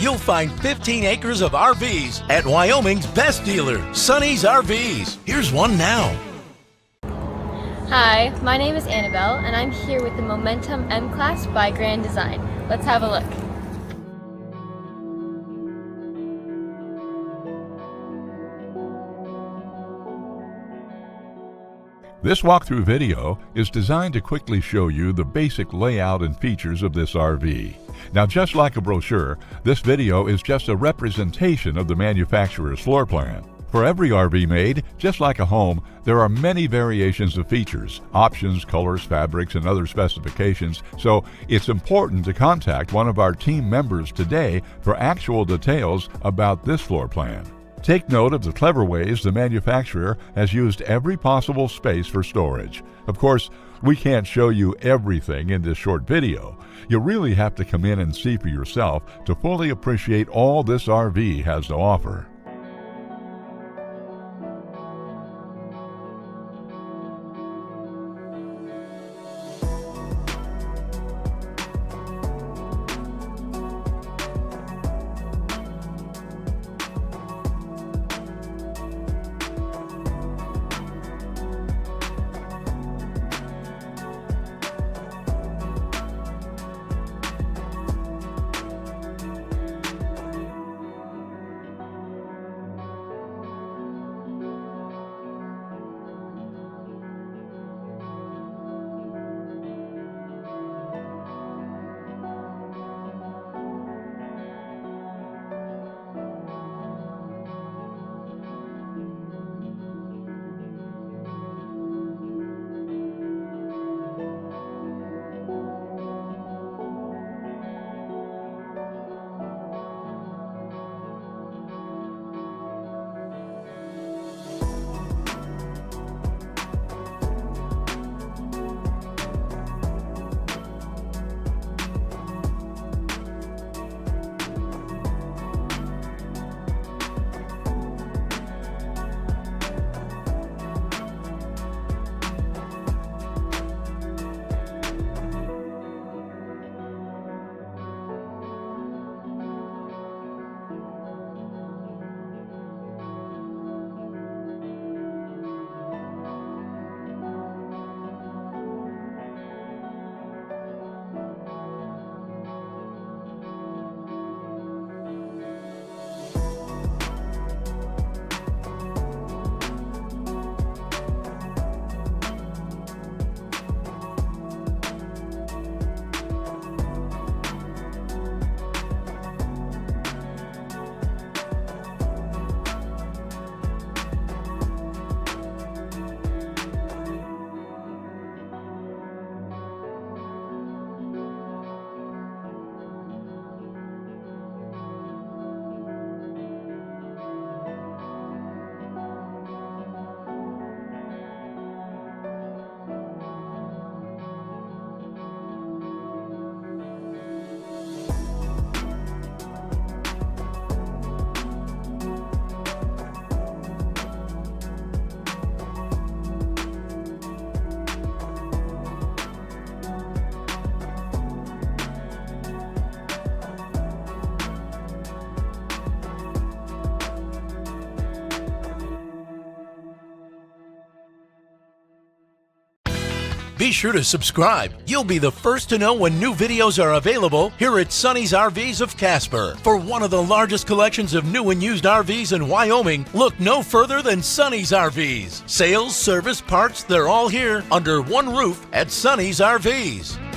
you'll find 15 acres of RVs at Wyoming's best dealer, Sonny's RVs. Here's one now. Hi, my name is Annabelle, and I'm here with the Momentum M-Class by Grand Design. Let's have a look. This walkthrough video is designed to quickly show you the basic layout and features of this RV. Now, just like a brochure, this video is just a representation of the manufacturer's floor plan. For every RV made, just like a home, there are many variations of features, options, colors, fabrics, and other specifications, so it's important to contact one of our team members today for actual details about this floor plan. Take note of the clever ways the manufacturer has used every possible space for storage. Of course, we can't show you everything in this short video. You really have to come in and see for yourself to fully appreciate all this RV has to offer. Be sure to subscribe. You'll be the first to know when new videos are available here at Sonny's RVs of Casper. For one of the largest collections of new and used RVs in Wyoming, look no further than Sonny's RVs. Sales, service, parts, they're all here under one roof at Sonny's RVs.